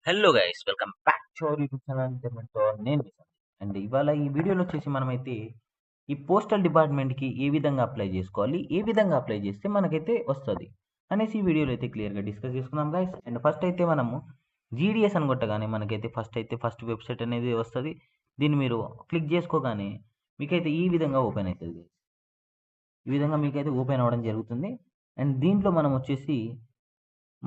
Hello guys, welcome back to our YouTube channel ఇంటర్నెట్తో నేను Vishal. And ఇవాళ ఈ వీడియోలో వచ్చేసి మనమైతే ఈ పోస్టల్ డిపార్ట్మెంట్కి ఏ విధంగా అప్లై చేసుకోవాలి, ఏ విధంగా అప్లై చేస్తే మనకైతే వస్తుంది అనేసి ఈ వీడియోలో అయితే క్లియర్గా డిస్కస్ చేసుకుందాం గైస్. అండ్ ఫస్ట్ అయితే మనము జీడిఎస్ అని కొట్టగానే మనకైతే ఫస్ట్ వెబ్సైట్ అనేది వస్తుంది. దీన్ని మీరు క్లిక్ చేసుకోగానే మీకైతే ఈ విధంగా ఓపెన్ అవుతుంది. ఈ విధంగా మీకైతే ఓపెన్ అవ్వడం జరుగుతుంది. అండ్ దీంట్లో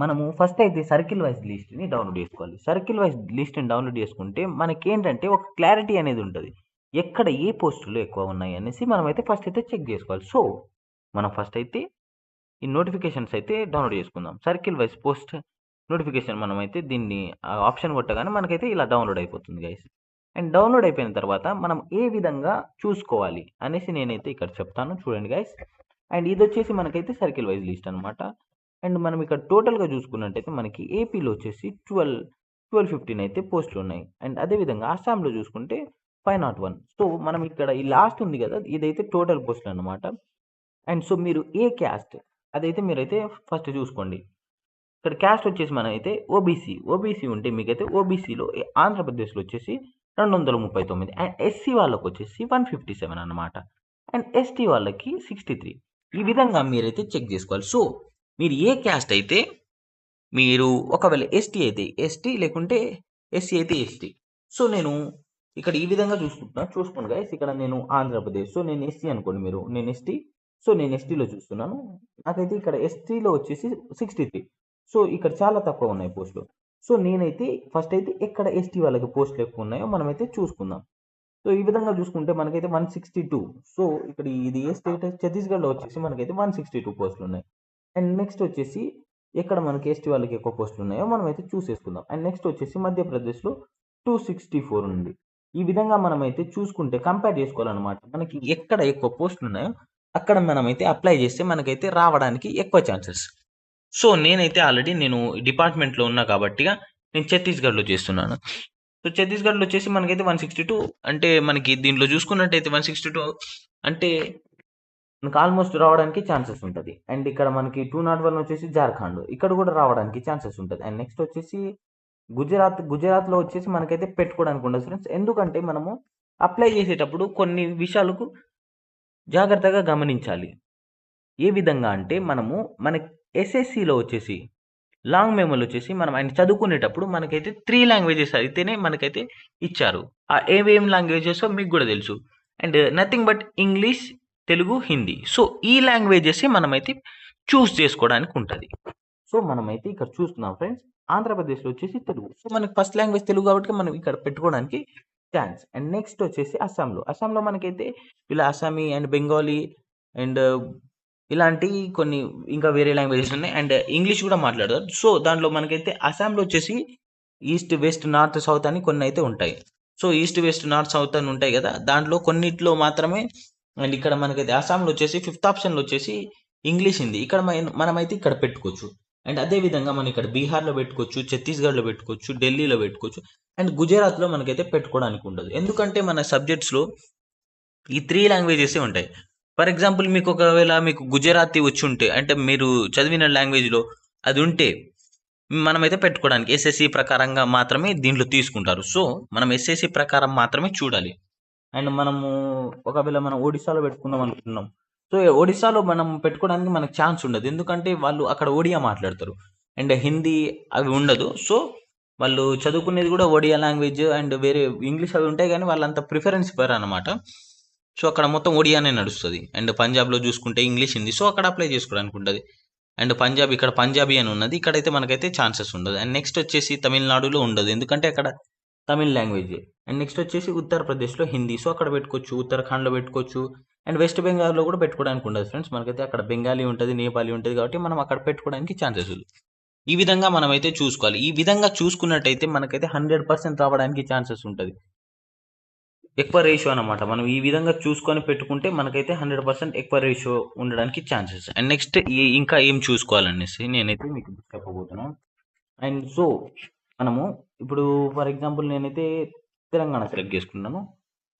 మనము ఫస్ట్ అయితే సర్కిల్ వైజ్ లిస్ట్ని డౌన్లోడ్ చేసుకోవాలి. సర్కిల్ వైజ్ లిస్ట్ని డౌన్లోడ్ చేసుకుంటే మనకేంటంటే ఒక క్లారిటీ అనేది ఉంటుంది, ఎక్కడ ఏ పోస్టులు ఎక్కువ ఉన్నాయి అనేసి మనమైతే ఫస్ట్ అయితే చెక్ చేసుకోవాలి. సో మనం ఫస్ట్ అయితే ఈ నోటిఫికేషన్స్ అయితే డౌన్లోడ్ చేసుకుందాం. సర్కిల్ వైజ్ పోస్ట్ నోటిఫికేషన్ మనమైతే దీన్ని ఆప్షన్ కొట్టగానే మనకైతే ఇలా డౌన్లోడ్ అయిపోతుంది గైస్. అండ్ డౌన్లోడ్ అయిపోయిన తర్వాత మనం ఏ విధంగా చూసుకోవాలి అనేసి నేనైతే ఇక్కడ చెప్తాను, చూడండి గైస్. అండ్ ఇది వచ్చేసి మనకైతే సర్కిల్ వైజ్ లిస్ట్ అనమాట. అండ్ మనం ఇక్కడ టోటల్గా చూసుకున్నట్టయితే మనకి ఏపీలో వచ్చేసి 1215 అయితే పోస్టులు ఉన్నాయి. అండ్ అదేవిధంగా అస్సాంలో చూసుకుంటే 501. సో మనం ఇక్కడ ఈ లాస్ట్ ఉంది కదా, ఇదైతే టోటల్ పోస్టులు అనమాట. అండ్ సో మీరు ఏ క్యాస్ట్ అదైతే మీరైతే ఫస్ట్ చూసుకోండి. ఇక్కడ క్యాస్ట్ వచ్చేసి మనమైతే ఓబీసీ ఉంటే మీకైతే ఓబీసీలో ఆంధ్రప్రదేశ్లో వచ్చేసి 239. అండ్ ఎస్సీ వాళ్ళకి వచ్చేసి 157 అనమాట. అండ్ ఎస్టీ వాళ్ళకి 63. ఈ విధంగా మీరైతే చెక్ చేసుకోవాలి. సో మీరు ఏ క్యాస్ట్ అయితే మీరు ఒకవేళ ఎస్టీ అయితే ఎస్టీ, లేకుంటే ఎస్సీ అయితే ఎస్టీ. సో నేను ఇక్కడ ఈ విధంగా చూసుకోండి గైస్. ఇక్కడ నేను ఆంధ్రప్రదేశ్, సో నేను ఎస్సీ అనుకోండి, నేను ఎస్టీ. సో నేను ఎస్టీలో చూస్తున్నాను. నాకైతే ఇక్కడ ఎస్టీలో వచ్చేసి 63. సో ఇక్కడ చాలా తక్కువ ఉన్నాయి పోస్టులు. సో నేనైతే ఫస్ట్ అయితే ఎక్కడ ఎస్టీ వాళ్ళకి పోస్టులు ఎక్కువ ఉన్నాయో మనమైతే చూసుకుందాం. సో ఈ విధంగా చూసుకుంటే మనకైతే 162. సో ఇక్కడ ఇది ఏ స్టేట్, ఛత్తీస్గఢ్లో వచ్చేసి మనకైతే 162 పోస్టులు ఉన్నాయి. అండ్ నెక్స్ట్ వచ్చేసి ఎక్కడ మనకి ఎస్టీ వాళ్ళకి ఎక్కువ పోస్టులు ఉన్నాయో మనమైతే చూసేసుకుందాం. అండ్ నెక్స్ట్ వచ్చేసి మధ్యప్రదేశ్లో 264 ఉంది. ఈ విధంగా మనమైతే చూసుకుంటే కంపేర్ చేసుకోవాలన్నమాట. మనకి ఎక్కడ ఎక్కువ పోస్టులు ఉన్నాయో అక్కడ మనమైతే అప్లై చేస్తే మనకైతే రావడానికి ఎక్కువ ఛాన్సెస్. సో నేనైతే ఆల్రెడీ నేను డిపార్ట్మెంట్లో ఉన్నా కాబట్టిగా నేను ఛత్తీస్గఢ్లో చేస్తున్నాను. సో ఛత్తీస్గఢ్లో వచ్చేసి మనకైతే 162. అంటే మనకి దీంట్లో చూసుకున్నట్టయితే 162 అంటే మనకు ఆల్మోస్ట్ రావడానికి ఛాన్సెస్ ఉంటుంది. అండ్ ఇక్కడ మనకి 201 వచ్చేసి జార్ఖండ్, ఇక్కడ కూడా రావడానికి ఛాన్సెస్ ఉంటుంది. అండ్ నెక్స్ట్ వచ్చేసి గుజరాత్లో వచ్చేసి మనకైతే పెట్టుకోవడానికి ఉండదు ఫ్రెండ్స్. ఎందుకంటే మనము అప్లై చేసేటప్పుడు కొన్ని విషయాలకు జాగ్రత్తగా గమనించాలి. ఏ విధంగా అంటే మన ఎస్ఎస్సిలో వచ్చేసి లాంగ్ మెమోలు వచ్చేసి మనం ఆయన చదువుకునేటప్పుడు మనకైతే 3 లాంగ్వేజెస్ అయితేనే మనకైతే ఇచ్చారు. ఆ ఏమేం లాంగ్వేజెస్ మీకు కూడా తెలుసు. And nothing but English, Telugu, Hindi. So ఈ లాంగ్వేజెస్ మనమైతే చూస్ చేసుకోవడానికి ఉంటుంది. సో మనమైతే ఇక్కడ చూస్తున్నాం ఫ్రెండ్స్, ఆంధ్రప్రదేశ్లో వచ్చేసి తెలుగు. సో మనకి ఫస్ట్ లాంగ్వేజ్ తెలుగు కాబట్టి మనం ఇక్కడ పెట్టుకోవడానికి ఛాన్స్. అండ్ నెక్స్ట్ వచ్చేసి అస్సాంలో మనకైతే ఇలా అస్సామీ అండ్ బెంగాలీ అండ్ ఇలాంటి కొన్ని ఇంకా వేరే లాంగ్వేజెస్ ఉన్నాయి. అండ్ ఇంగ్లీష్ కూడా మాట్లాడతారు. సో దాంట్లో మనకైతే అస్సాంలో వచ్చేసి ఈస్ట్, వెస్ట్, నార్త్, సౌత్ అని కొన్ని అయితే ఉంటాయి. So east, west, north, south అని ఉంటాయి కదా, దాంట్లో కొన్నిట్లో మాత్రమే. అండ్ ఇక్కడ మనకైతే అస్సాంలో వచ్చేసి 5th ఆప్షన్లో వచ్చేసి ఇంగ్లీష్, హిందీ. ఇక్కడ మనమైతే ఇక్కడ పెట్టుకోవచ్చు. అండ్ అదే విధంగా మనం ఇక్కడ బీహార్లో పెట్టుకోవచ్చు, ఛత్తీస్గఢ్లో పెట్టుకోవచ్చు, ఢిల్లీలో పెట్టుకోవచ్చు. అండ్ గుజరాత్లో మనకైతే పెట్టుకోవడానికి ఉండదు. ఎందుకంటే మన సబ్జెక్ట్స్లో ఈ 3 లాంగ్వేజెస్ ఉంటాయి. ఫర్ ఎగ్జాంపుల్ మీకు ఒకవేళ మీకు గుజరాతీ వచ్చి ఉంటే, అంటే మీరు చదివిన లాంగ్వేజ్లో అది ఉంటే మనమైతే పెట్టుకోవడానికి ఎస్ఎస్సి ప్రకారంగా మాత్రమే దీంట్లో తీసుకుంటారు. సో మనం ఎస్ఎస్సి ప్రకారం మాత్రమే చూడాలి. అండ్ మనము ఒకవేళ మనం ఒడిశాలో పెట్టుకుందాం అనుకుంటున్నాం, సో ఒడిశాలో మనం పెట్టుకోవడానికి మనకు ఛాన్స్ ఉండదు. ఎందుకంటే వాళ్ళు అక్కడ ఒడియా మాట్లాడతారు అండ్ హిందీ అవి ఉండదు. సో వాళ్ళు చదువుకునేది కూడా ఒడియా లాంగ్వేజ్ అండ్ వేరే ఇంగ్లీష్ అవి ఉంటాయి, కానీ వాళ్ళంత ప్రిఫరెన్స్ ఇవ్వరు అనమాట. సో అక్కడ మొత్తం ఒడియానే నడుస్తుంది. అండ్ పంజాబ్లో చూసుకుంటే ఇంగ్లీష్, హిందీ. సో అక్కడ అప్లై చేసుకోవడానికి ఉంటుంది. అండ్ పంజాబ్, ఇక్కడ పంజాబీ అని ఉన్నది, ఇక్కడైతే మనకైతే ఛాన్సెస్ ఉండదు. అండ్ నెక్స్ట్ వచ్చేసి తమిళనాడులో ఉండదు, ఎందుకంటే అక్కడ తమిళ్ లాంగ్వేజ్. అండ్ నెక్స్ట్ వచ్చేసి ఉత్తరప్రదేశ్లో హిందీ. సో అక్కడ పెట్టుకోవచ్చు, ఉత్తరాఖండ్లో పెట్టుకోవచ్చు. అండ్ వెస్ట్ బెంగాల్లో కూడా పెట్టుకోవడానికి ఉండదు ఫ్రెండ్స్. మనకైతే అక్కడ బెంగాలీ ఉంటుంది, నేపాలీ ఉంటుంది, కాబట్టి మనం అక్కడ పెట్టుకోవడానికి ఛాన్సెస్ ఉంది. ఈ విధంగా మనమైతే చూసుకోవాలి. ఈ విధంగా చూసుకున్నట్టయితే మనకైతే 100% రావడానికి ఛాన్సెస్ ఉంటుంది. ఎక్కువ రేషియో అనమాట. మనం ఈ విధంగా చూసుకొని పెట్టుకుంటే మనకైతే 100% ఎక్కువ రేషియో ఉండడానికి ఛాన్సెస్. అండ్ నెక్స్ట్ ఇంకా ఏం చూసుకోవాలనేసి నేనైతే మీకు చెప్పబోతున్నాను. అండ్ సో మనము ఇప్పుడు ఫర్ ఎగ్జాంపుల్ నేనైతే తెలంగాణ సెలెక్ట్ చేసుకున్నాను.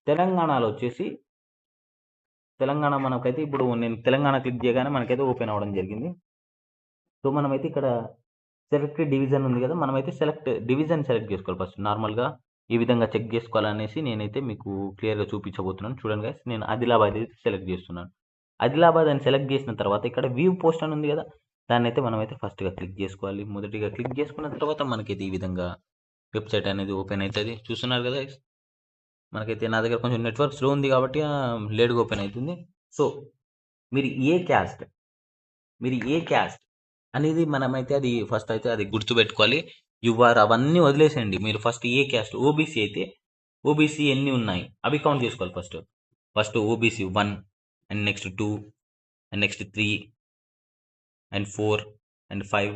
తెలంగాణలో వచ్చేసి తెలంగాణ మనకైతే ఇప్పుడు నేను తెలంగాణ క్లిక్ చేయగానే మనకైతే ఓపెన్ అవ్వడం జరిగింది. సో మనమైతే ఇక్కడ సెలెక్ట్ డివిజన్ ఉంది కదా! మనమైతే సెలెక్ట్ డివిజన్ సెలెక్ట్ చేసుకోవాలి ఫస్ట్. నార్మల్‌గా ఈ విధంగా చెక్ చేసుకోవాలనేసి నేనైతే మీకు క్లియర్‌గా చూపించబోతున్నాను. చూడండి గైస్, నేను ఆదిలాబాద్ అయితే సెలెక్ట్ చేస్తున్నాను. ఆదిలాబాద్ అని సెలెక్ట్ చేసిన తర్వాత ఇక్కడ వ్యూ పోస్ట్ అని ఉంది కదా! దాన్నైతే మనమైతే ఫస్ట్‌గా క్లిక్ చేసుకోవాలి. మొదటిగా క్లిక్ చేసుకున్న తర్వాత మనకైతే ఈ విధంగా వెబ్‌సైట్ అనేది ఓపెన్ అయితది. చూస్తున్నారు కదా గైస్! మనకైతే నా దగ్గర కొంచెం నెట్వర్క్ స్లో ఉంది కాబట్టి లేట్‌గా ఓపెన్ అయితుంది. సో, మీరు ఏ క్యాస్ట్ మీరు ఏ క్యాస్ట్ అనేది మనమైతే అది ఫస్ట్ అయితే అది గుర్తుపెట్టుకోవాలి. యువర్ అవన్నీ వదిలేసేయండి. మీరు ఫస్ట్ ఏ క్యాస్ట్ ఓబీసీ అయితే ఓబీసీ ఎన్ని ఉన్నాయి అవి కౌంట్ చేసుకోవాలి first. First OBC 1 and next 2 and next 3 and 4 and 5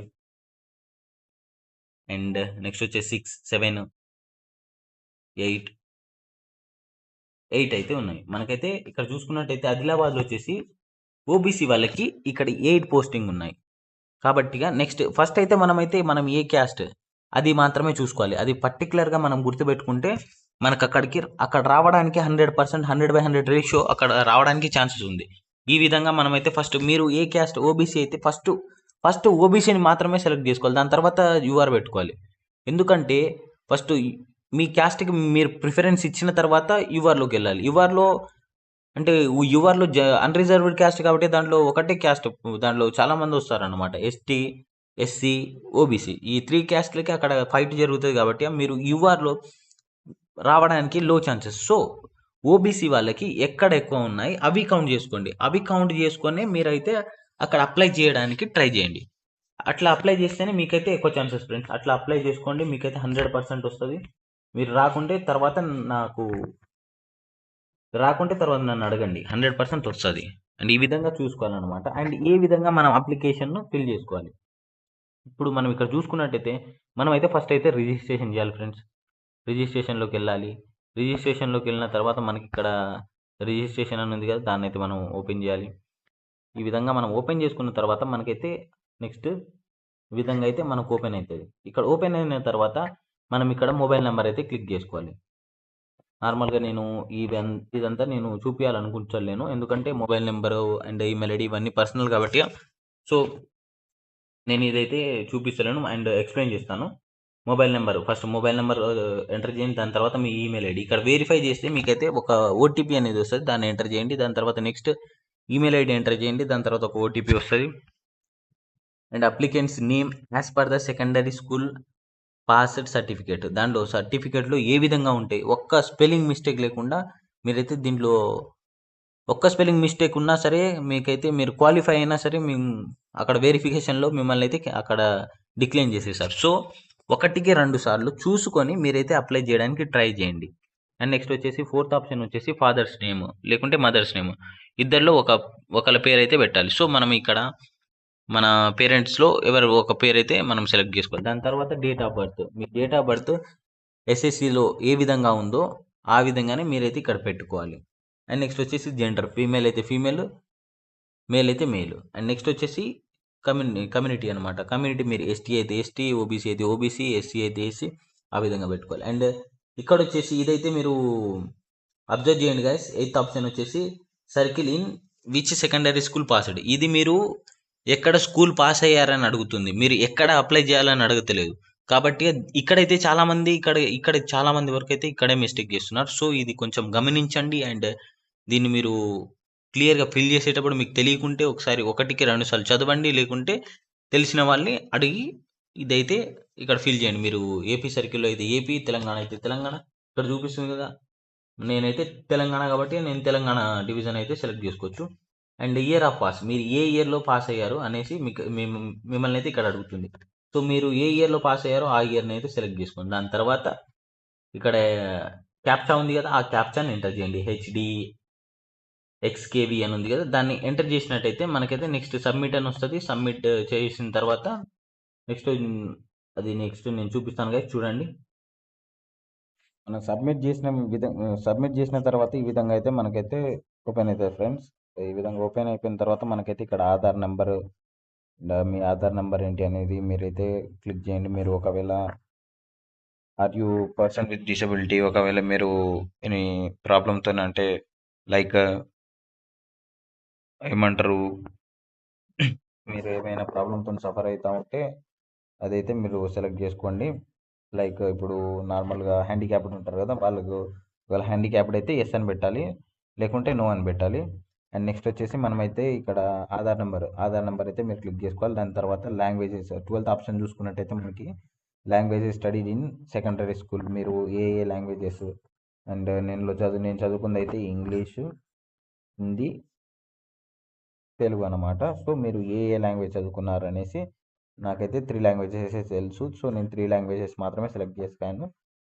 and next వచ్చేసి 6, 7, 8 అయితే ఉన్నాయి. మనకైతే ఇక్కడ చూసుకున్నట్టయితే ఆదిలాబాద్లో వచ్చేసి ఓబీసీ వాళ్ళకి ఇక్కడ 8 పోస్టింగ్ ఉన్నాయి. కాబట్టిగా నెక్స్ట్ ఫస్ట్ అయితే మనం ఏ క్యాస్ట్ అది మాత్రమే చూసుకోవాలి. అది పర్టికులర్‌గా మనం గుర్తుపెట్టుకుంటే మనకు అక్కడ రావడానికి 100% 100/100 రేషియో అక్కడ రావడానికి ఛాన్సెస్ ఉంది. ఈ విధంగా మనమైతే ఫస్ట్ మీరు ఏ క్యాస్ట్ ఓబీసీ అయితే ఫస్ట్ ఓబీసీని మాత్రమే సెలెక్ట్ చేసుకోవాలి. దాని తర్వాత యూఆర్ పెట్టుకోవాలి. ఎందుకంటే ఫస్ట్ మీ క్యాస్ట్‌కి మీరు ప్రిఫరెన్స్ ఇచ్చిన తర్వాత యూఆర్‌లోకి వెళ్ళాలి. యూఆర్‌లో అంటే యూఆర్‌లో అన్‌రిజర్వ్డ్ క్యాస్ట్ కాబట్టి దాంట్లో ఒకటే క్యాస్ట్ దాంట్లో చాలామంది వస్తారనమాట. ఎస్టీ, ఎస్సీ, ఓబీసీ ఈ 3 క్యాస్ట్‌లకి అక్కడ ఫైట్ జరుగుతది కాబట్టి మీరు యూఆర్‌లో రావడానికి లో ఛాన్సెస్. సో, ఓబీసీ వాళ్ళకి ఎక్కడ ఎక్కువ ఉన్నాయి అవి కౌంట్ చేసుకోండి. అవి కౌంట్ చేసుకొని మీరైతే అక్కడ అప్లై చేయడానికి ట్రై చేయండి. అట్లా అప్లై చేస్తేనే మీకైతే ఎక్కువ ఛాన్సెస్ ఫ్రెండ్స్. అట్లా అప్లై చేసుకోండి. మీకైతే 100% వస్తది. మీరు నాకు రాకుంటే తర్వాత నన్ను అడగండి. 100% వస్తది. అండ్ ఈ విధంగా చూసుకోవాలనమాట. అండ్ ఏ విధంగా మనం అప్లికేషన్‌ను ఫిల్ చేసుకోవాలి. ఇప్పుడు మనం ఇక్కడ చూసుకున్నట్టయితే మనమైతే ఫస్ట్ అయితే రిజిస్ట్రేషన్ చేయాలి ఫ్రెండ్స్. రిజిస్ట్రేషన్‌లోకెళ్ళాలి. రిజిస్ట్రేషన్‌లోకెళ్ళిన తర్వాత మనకిక్కడ రిజిస్ట్రేషన్ అని ఉంది కదా! దాన్నైతే మనం ఓపెన్ చేయాలి. ఈ విధంగా మనం ఓపెన్ చేసుకున్న తర్వాత మనకైతే నెక్స్ట్ ఈ విధంగా అయితే మనకు ఓపెన్ అయితది. ఇక్కడ ఓపెన్ అయిన తర్వాత మనం ఇక్కడ మొబైల్ నంబర్ అయితే క్లిక్ చేసుకోవాలి. నార్మల్‌గా నేను ఇదంతా నేను చూపియాలనుకుంటలేను. ఎందుకంటే mobile number and email ID ఇవన్నీ పర్సనల్ కాబట్టి సో, నేను ఇదైతే చూపిస్తలేను అండ్ ఎక్స్‌ప్లెయిన్ చేస్తాను. ఫస్ట్ మొబైల్ నంబర్ ఎంటర్ చేయండి. దాని తర్వాత మీ ఈమెయిల్ ఐడీ. ఇక్కడ వెరిఫై చేస్తే మీకైతే ఒక ఓటీపీ అనేది వస్తది. దాన్ని ఎంటర్ చేయండి. దాని తర్వాత నెక్స్ట్ ఈమెయిల్ ఐడీ ఎంటర్ చేయండి. దాని తర్వాత ఒక ఓటీపీ వస్తది. And applicant's name as per the secondary school passed certificate. దాంట్లో సర్టిఫికేట్‌లో ఏ విధంగా ఉంటాయి. ఒక్క స్పెల్లింగ్ మిస్టేక్ లేకుండా మీరైతే దీంట్లో ఒక్క స్పెల్లింగ్ మిస్టేక్ ఉన్నా సరే మీకైతే మీరు క్వాలిఫై అయినా సరే అక్కడ వెరిఫికేషన్‌లో మిమ్మల్ని అయితే అక్కడ డిక్లైన్ చేసేసారు. సో, 1కి 2 సార్లు చూసుకొని మీరైతే అప్లై చేయడానికి ట్రై చేయండి. అండ్ నెక్స్ట్ వచ్చేసి ఫోర్త్ ఆప్షన్ వచ్చేసి ఫాదర్స్ నేమ్ లేకుంటే మదర్స్ నేమ్. ఇద్దరిలో ఒకళ్ళ పేరైతే పెట్టాలి. సో, మనం ఇక్కడ మన పేరెంట్స్‌లో ఎవరు ఒక పేరైతే మనం సెలెక్ట్ చేసుకోవాలి. దాని తర్వాత డేట్ ఆఫ్ బర్త్. మీ డేట్ ఆఫ్ బర్త్ ఎస్ఎస్‌సిలో ఏ విధంగా ఉందో ఆ విధంగానే మీరైతే ఇక్కడ పెట్టుకోవాలి. అండ్ నెక్స్ట్ వచ్చేసి జెండర్. ఫీమేల్ అయితే ఫీమేల్, మేల్ అయితే మేల్. అండ్ నెక్స్ట్ వచ్చేసి కమ్యూనిటీ అనమాట. కమ్యూనిటీ మీరు ఎస్టీ అయితే ఎస్టీ, ఓబీసీ అయితే ఓబీసీ, ఎస్సీ అయితే ఎస్సీ ఆ విధంగా పెట్టుకోవాలి. అండ్ ఇక్కడ వచ్చేసి ఇదైతే మీరు అబ్జర్వ్ చేయండి గైస్. ఎయిత్ ఆప్షన్ వచ్చేసి circle in which secondary school passed. ఇది మీరు ఎక్కడ స్కూల్ పాస్ అయ్యారని అడుగుతుంది. మీరు ఎక్కడ అప్లై చేయాలని అడగతలేదు. కాబట్టి ఇక్కడైతే ఇక్కడ చాలా మంది వరకు అయితే ఇక్కడే మిస్టేక్ చేస్తున్నారు. సో, ఇది కొంచెం గమనించండి. అండ్ దీన్ని మీరు క్లియర్‌గా ఫిల్ చేసేటప్పుడు మీకు తెలియకుంటే ఒకసారి 1కి 2 సార్లు చదవండి. లేకుంటే తెలిసిన వాళ్ళని అడిగి ఇదైతే ఇక్కడ ఫిల్ చేయండి. మీరు ఏపీ సర్కిల్‌లో అయితే ఏపీ, తెలంగాణ అయితే తెలంగాణ ఇక్కడ చూపిస్తుంది కదా! నేనైతే తెలంగాణ కాబట్టి నేను తెలంగాణ డివిజన్ అయితే సెలెక్ట్ చేసుకోవచ్చు. And year of pass. మీరు ఏ ఇయర్‌లో పాస్ అయ్యారు అనేసి మిమ్మల్ని అయితే ఇక్కడ అడుగుతుంది. సో, మీరు ఏ ఇయర్‌లో పాస్ అయ్యారో ఆ ఇయర్‌ని అయితే సెలెక్ట్ చేసుకోండి. దాని తర్వాత ఇక్కడ క్యాప్చా ఉంది కదా! ఆ క్యాప్చాని ఎంటర్ చేయండి. హెచ్‌డి ఎక్స్‌కేవి అని ఉంది కదా! దాన్ని ఎంటర్ చేసినట్టయితే మనకైతే నెక్స్ట్ సబ్మిట్ అని వస్తది. సబ్మిట్ చేసిన తర్వాత నెక్స్ట్ నెక్స్ట్ నేను చూపిస్తాను గైస్ చూడండి. మనం సబ్మిట్ చేసిన తర్వాత ఈ విధంగా అయితే మనకైతే ఓపెన్ అవుతుంది ఫ్రెండ్స్. ఈ విధంగా ఓపెన్ అయిపోయిన తర్వాత మనకైతే ఇక్కడ ఆధార్ నెంబర్ మీ ఆధార్ నెంబర్ ఏంటి అనేది మీరైతే క్లిక్ చేయండి. మీరు ఒకవేళ are you person with disability ఒకవేళ మీరు ఎనీ ప్రాబ్లంతో అంటే లైక్ ఏమంటారు మీరు ఏమైనా ప్రాబ్లంతో సఫర్ అవుతా ఉంటే అదైతే మీరు సెలెక్ట్ చేసుకోండి. లైక్ ఇప్పుడు నార్మల్గా హ్యాండిక్యాప్డ్ ఉంటారు కదా, వాళ్ళకు ఒకవేళ హ్యాండిక్యాప్డ్ అయితే ఎస్ అని పెట్టాలి, లేకుంటే నో అని పెట్టాలి. అండ్ నెక్స్ట్ వచ్చేసి మనమైతే ఇక్కడ ఆధార్ నెంబర్ అయితే మీరు క్లిక్ చేసుకోవాలి. దాని తర్వాత లాంగ్వేజెస్ 12th ఆప్షన్ చూసుకున్నట్టయితే మనకి languages studied in secondary school, మీరు ఏ లాంగ్వేజెస్. అండ్ నేను చదువుకుంది అయితే ఇంగ్లీషు, హిందీ, తెలుగు అనమాట. సో మీరు ఏ లాంగ్వేజ్ చదువుకున్నారు అనేసి నాకైతే 3 లాంగ్వేజెస్ తెలుసు. సో నేను 3 లాంగ్వేజెస్ మాత్రమే సెలెక్ట్ చేశాను.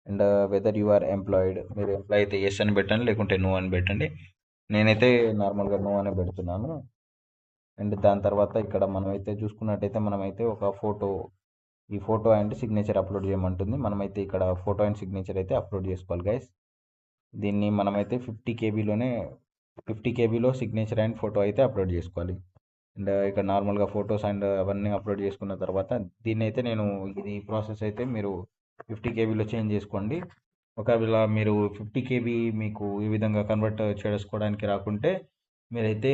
And whether you are employed, మీరు ఎంప్లాయ్ అయితే ఎస్ అని పెట్టండి, లేకుంటే నో అని పెట్టండి. నేనైతే నార్మల్గా నో అని పెడుతున్నాను. అండ్ దాని తర్వాత ఇక్కడ మనమైతే చూసుకున్నట్టయితే మనమైతే ఒక ఫోటో, ఈ ఫోటో అండ్ సిగ్నేచర్ అప్లోడ్ చేయమంటుంది. మనమైతే ఇక్కడ ఫోటో అండ్ సిగ్నేచర్ అయితే అప్లోడ్ చేసుకోవాలి గైస్. దీన్ని మనమైతే 50 కేబీలో సిగ్నేచర్ అండ్ ఫోటో అయితే అప్లోడ్ చేసుకోవాలి. అండ్ ఇక్కడ నార్మల్గా ఫొటోస్ అండ్ అవన్నీ అప్లోడ్ చేసుకున్న తర్వాత దీన్ని అయితే ఇది ప్రాసెస్ అయితే మీరు 50 కేబీలో చేంజ్ చేసుకోండి. ఒకవేళ మీరు 50 కేబీ మీకు ఈ విధంగా కన్వర్ట్ చేసుకోవడానికి రాకుంటే మీరైతే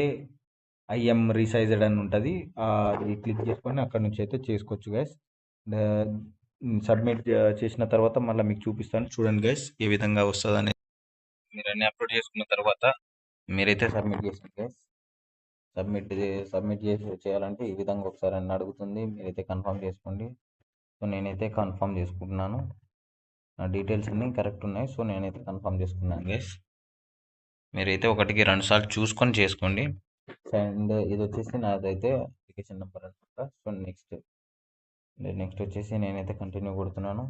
ఐఎం రీసైజ్డ్ అని ఉంటుంది, అది క్లిక్ చేసుకొని అక్కడ నుంచి అయితే చేసుకోవచ్చు గైస్. సబ్మిట్ చేసిన తర్వాత మళ్ళీ మీకు చూపిస్తాను, చూడండి గైస్ ఏ విధంగా వస్తుందని. మీరు అన్ని అప్లోడ్ చేసుకున్న తర్వాత మీరైతే సబ్మిట్ చేయండి గైస్. సబ్మిట్ చేయాలంటే ఈ విధంగా ఒకసారి అన్ని అడుగుతుంది, మీరైతే కన్ఫర్మ్ చేసుకోండి. సో నేనైతే కన్ఫర్మ్ చేసుకుంటున్నాను, నా డీటెయిల్స్ అన్నీ కరెక్ట్ ఉన్నాయి. సో నేనైతే కన్ఫర్మ్ చేసుకున్నాను గైస్. మీరైతే 1కి 2 సార్లు చూసుకొని చేసుకోండి. అండ్ ఇది వచ్చేసి నాదైతే అప్లికేషన్ నెంబర్ అనమాట. సో నెక్స్ట్ వచ్చేసి నేనైతే కంటిన్యూ కొడుతున్నాను.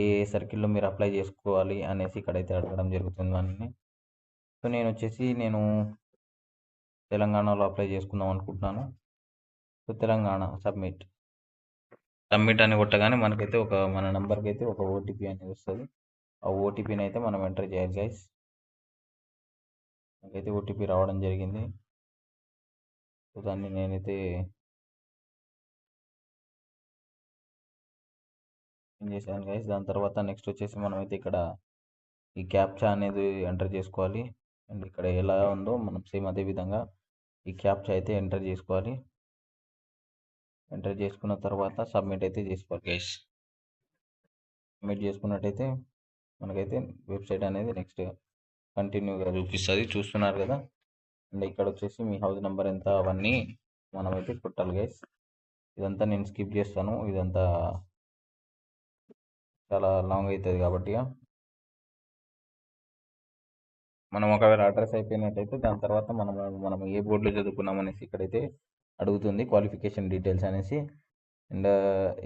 ఏ సర్కిల్లో మీరు అప్లై చేసుకోవాలి అనేసి ఇక్కడైతే అడగడం జరుగుతుంది అని. సో నేను తెలంగాణలో అప్లై చేసుకుందాం అనుకుంటున్నాను. సో తెలంగాణ సబ్మిట్ అని కొట్టగానే మనకైతే మన నెంబర్కి అయితే ఒక ఓటీపీ అనేది వస్తుంది. ఆ ఓటీపీని అయితే మనం ఎంటర్ చేయాలి గైస్. నాకైతే ఓటీపీ రావడం జరిగింది. సో దాన్ని నేనైతే ఏం చేశాను గైస్. దాని తర్వాత నెక్స్ట్ వచ్చేసి మనమైతే ఇక్కడ ఈ క్యాప్చా అనేది ఎంటర్ చేసుకోవాలి. అండ్ ఇక్కడ ఎలా ఉందో మనం సేమ్ అదే విధంగా ఈ క్యాప్చా అయితే ఎంటర్ చేసుకోవాలి. ఎంటర్ చేసుకున్న తర్వాత సబ్మిట్ అయితే చేసుకోవాలి గైస్. సబ్మిట్ చేసుకున్నట్టయితే మనకైతే వెబ్సైట్ అనేది నెక్స్ట్ కంటిన్యూగా చూపిస్తుంది, చూస్తున్నారు కదా. అండ్ ఇక్కడ వచ్చేసి మీ హౌస్ నెంబర్ ఎంత అవన్నీ మనమైతే కొట్టాలి గైస్. ఇదంతా నేను స్కిప్ చేస్తాను, ఇదంతా చాలా లాంగ్ అవుతుంది కాబట్టి. మనం ఒకవేళ అడ్రస్ అయిపోయినట్టయితే దాని తర్వాత మనం ఏ బోర్డులో చదువుకున్నాం అనేసి ఇక్కడైతే అడుగుతుంది, క్వాలిఫికేషన్ డీటెయిల్స్ అనేసి. అండ్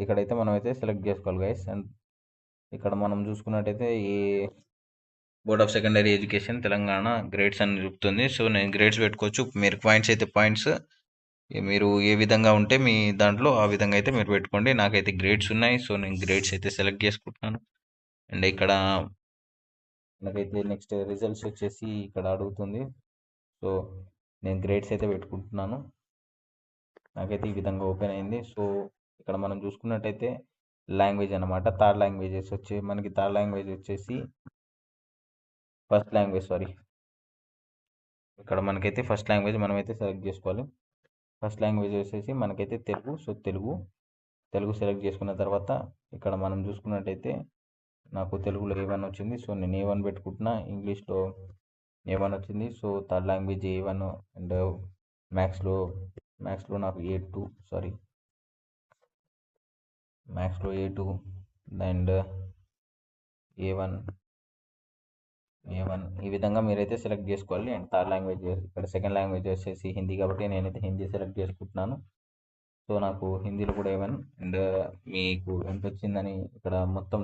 ఇక్కడైతే మనమైతే సెలెక్ట్ చేసుకోవాలి గైస్. అండ్ ఇక్కడ మనం చూసుకున్నట్టయితే ఈ board of secondary education Telangana grades అని చూపుతుంది. సో నేను గ్రేడ్స్ పెట్టుకోవచ్చు, మీరు పాయింట్స్ అయితే పాయింట్స్ మీరు ఏ విధంగా ఉంటే మీ దాంట్లో ఆ విధంగా అయితే మీరు పెట్టుకోండి. నాకైతే గ్రేడ్స్ ఉన్నాయి, సో నేను గ్రేడ్స్ అయితే సెలెక్ట్ చేసుకుంటున్నాను. అండ్ ఇక్కడ నాకైతే నెక్స్ట్ రిజల్ట్స్ వచ్చేసి ఇక్కడ అడుగుతుంది. సో నేను గ్రేడ్స్ అయితే పెట్టుకుంటున్నాను. నాకైతే ఈ విధంగా ఓపెన్ అయింది. సో ఇక్కడ మనం చూసుకున్నట్టయితే లాంగ్వేజ్ అనమాట, థర్డ్ లాంగ్వేజెస్ మనకి థర్డ్ లాంగ్వేజ్ వచ్చేసి ఫస్ట్ లాంగ్వేజ్ ఇక్కడ మనకైతే ఫస్ట్ లాంగ్వేజ్ మనమైతే సెలెక్ట్ చేసుకోవాలి. ఫస్ట్ లాంగ్వేజ్ వచ్చేసి మనకైతే తెలుగు. సో తెలుగు సెలెక్ట్ చేసుకున్న తర్వాత ఇక్కడ మనం చూసుకున్నట్టయితే నాకు తెలుగులో A1 వచ్చింది. సో నేను A1 పెట్టుకుంటున్నా, ఇంగ్లీష్లో A1 వచ్చింది. So third language A1. And మ్యాథ్స్లో నాకు మ్యాథ్స్లో A2 అండ్ A1 ఈ విధంగా మీరైతే సెలెక్ట్ చేసుకోవాలి. అండ్ థర్డ్ లాంగ్వేజ్ ఇక్కడ సెకండ్ లాంగ్వేజ్ వచ్చేసి హిందీ కాబట్టి నేనైతే హిందీ సెలెక్ట్ చేసుకుంటున్నాను. సో నాకు హిందీలో కూడా A1. అండ్ మీకు ఎంత వచ్చిందని ఇక్కడ మొత్తం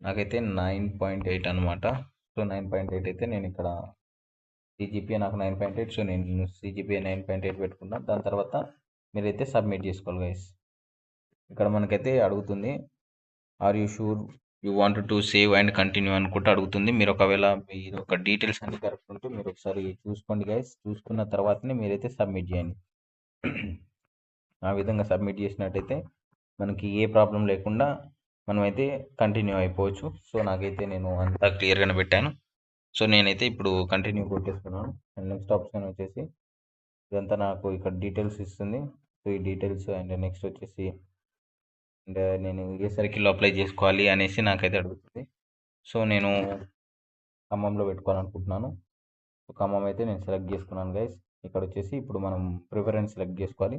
నాకైతే 9.8 అనమాట. సో 9.8 అయితే నేను ఇక్కడ CGPA నాకు 9.8. సో నేను CGPA 9.8 పెట్టుకున్నాను. దాని తర్వాత మీరైతే సబ్మిట్ చేసుకోవాలి గైస్. ఇక్కడ మనకైతే అడుగుతుంది, are you sure you want to save and continue అనుకుంటే అడుగుతుంది. మీరు ఒకవేళ మీరు ఒక డీటెయిల్స్ అన్ని కరెక్ట్ ఉంటే మీరు ఒకసారి చూసుకోండి గైస్. చూసుకున్న తర్వాతనే మీరైతే సబ్మిట్ చేయండి. ఆ విధంగా సబ్మిట్ చేసినట్టయితే మనకి ఏ ప్రాబ్లం లేకుండా మనమైతే కంటిన్యూ అయిపోవచ్చు. సో నాకైతే నేను అంతా క్లియర్గానే పెట్టాను. సో నేనైతే ఇప్పుడు కంటిన్యూ కొట్టేస్తున్నాను. అండ్ నెక్స్ట్ ఆప్షన్ వచ్చేసి ఇదంతా నాకు ఇక్కడ డీటెయిల్స్ ఇస్తుంది. సో ఈ డీటెయిల్స్ అండ్ నెక్స్ట్ వచ్చేసి అండ్ నేను ఏ సర్కిల్లో అప్లై చేసుకోవాలి అనేసి నాకైతే అడుగుతుంది. సో నేను ఖమ్మంలో పెట్టుకోవాలనుకుంటున్నాను. సో ఖమ్మం అయితే నేను సెలెక్ట్ చేసుకున్నాను గైస్. ఇక్కడ వచ్చేసి ఇప్పుడు మనం ప్రిఫరెన్స్ సెలెక్ట్ చేసుకోవాలి.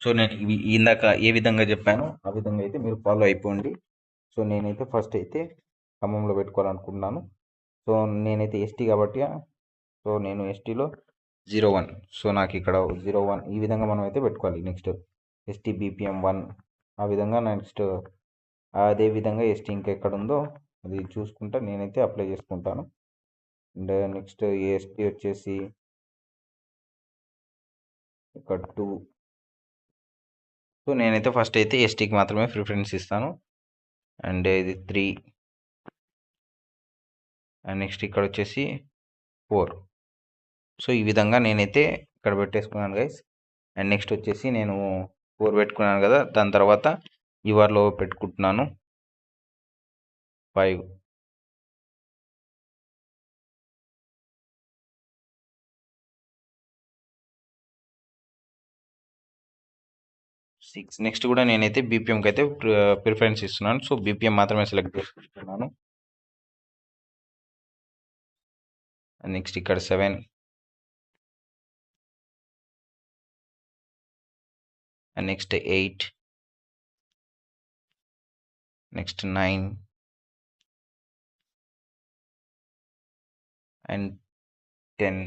సో నేను ఇవి ఇందాక ఏ విధంగా చెప్పానో ఆ విధంగా అయితే మీరు ఫాలో అయిపోండి. సో నేనైతే ఫస్ట్ అయితే ఖమ్మంలో పెట్టుకోవాలనుకుంటున్నాను. సో నేనైతే ఎస్టీ కాబట్టి సో నేను ఎస్టీలో 01. సో నాకు ఇక్కడ 01 ఈ విధంగా మనం అయితే పెట్టుకోవాలి. నెక్స్ట్ ఎస్టీ బీపీఎం 1 ఆ విధంగా నెక్స్ట్ అదే విధంగా ఎస్టీ ఇంకా ఎక్కడ ఉందో అది చూసుకుంటా నేనైతే అప్లై చేసుకుంటాను. అండ్ నెక్స్ట్ ఎస్టీ వచ్చేసి ఇక్కడ 2. సో నేనైతే ఫస్ట్ అయితే ఎస్టీకి మాత్రమే ప్రిఫరెన్స్ ఇస్తాను. అండ్ ఇది 3 అండ్ నెక్స్ట్ ఇక్కడ వచ్చేసి 4. సో ఈ విధంగా నేనైతే ఇక్కడ పెట్టేసుకున్నాను గైస్. అండ్ నెక్స్ట్ వచ్చేసి నేను 4 పెట్టుకున్నాను కదా, దాని తర్వాత యువర్లో పెట్టుకుంటున్నాను 5. నెక్స్ట్ కూడా నేనైతే బీపీఎంకి అయితే ప్రిఫరెన్స్ ఇస్తున్నాను. సో బీపీఎం మాత్రమే సెలెక్ట్ చేసుకుంటున్నాను. నెక్స్ట్ ఇక్కడ 7 and next 8 next 9 and 10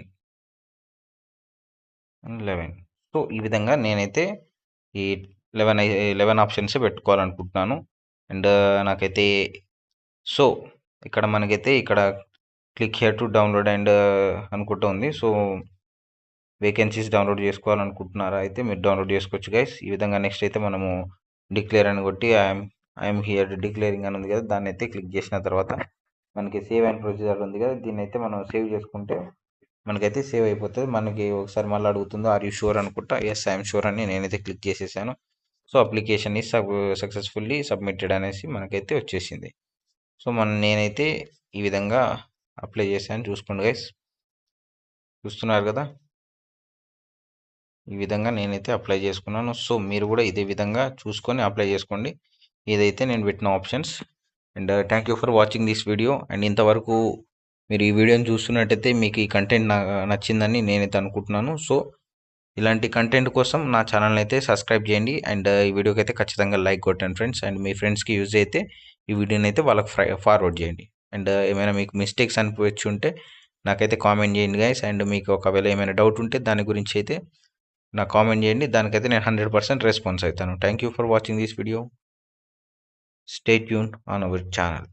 and 11. So ఈ విధంగా నేనైతే ఈ 11 ఆప్షన్స్ పెట్టుకోవాలనుకుంటున్నాను. అండ్ నాకైతే సో ఇక్కడ మనకైతే ఇక్కడ click here to download and అనుకుంటూ ఉంది. సో వేకెన్సీస్ డౌన్లోడ్ చేసుకోవాలనుకుంటున్నారా అయితే మీరు డౌన్లోడ్ చేసుకోవచ్చు గైస్. ఈ విధంగా నెక్స్ట్ అయితే మనము డిక్లేర్ అని కొట్టి ఐఎమ్ హియర్ డిక్లేరింగ్ అని ఉంది కదా, దాన్ని అయితే క్లిక్ చేసిన తర్వాత మనకి సేవ్ అండ్ ప్రొసీజర్ ఉంది కదా, దీన్ని అయితే మనం సేవ్ చేసుకుంటే మనకైతే సేవ్ అయిపోతుంది. మనకి ఒకసారి మళ్ళీ అడుగుతుందో ఆర్ యూ షూర్ అనుకుంటా, ఎస్ ఐఎమ్ షూర్ అని నేనైతే క్లిక్ చేసేసాను. So application is successfully submitted అనేసి మనకైతే వచ్చేసింది. సో నేనైతే ఈ విధంగా అప్లై చేశాను, చూసుకోండి గైస్. చూస్తున్నారు కదా, ఈ విధంగా నేనైతే అప్లై చేసుకున్నాను. సో మీరు కూడా ఇదే విధంగా చూసుకొని అప్లై చేసుకోండి, ఏదైతే నేను పెట్టిన options. And thank you for watching this video. And ఇంతవరకు మీరు ఈ వీడియోని చూస్తున్నట్టయితే మీకు ఈ కంటెంట్ నచ్చిందని నేనైతే అనుకుంటున్నాను. సో ఇలాంటి కంటెంట్ కోసం నా ఛానల్ని అయితే సబ్స్క్రైబ్ చేయండి. అండ్ ఈ వీడియోకి అయితే ఖచ్చితంగా లైక్ కొట్టండి ఫ్రెండ్స్. అండ్ మీ ఫ్రెండ్స్కి యూజ్ అయితే ఈ వీడియోని అయితే వాళ్ళకి ఫార్వర్డ్ చేయండి. అండ్ ఏమైనా మీకు మిస్టేక్స్ అనిపించి ఉంటే నాకైతే కామెంట్ చేయండి గైస్. అండ్ మీకు ఒకవేళ ఏమైనా డౌట్ ఉంటే దాని గురించి అయితే నాకు కామెంట్ చేయండి, దానికైతే నేను 100% రెస్పాన్స్ అవుతాను. Thank you for watching this video. Stay tune on our channel.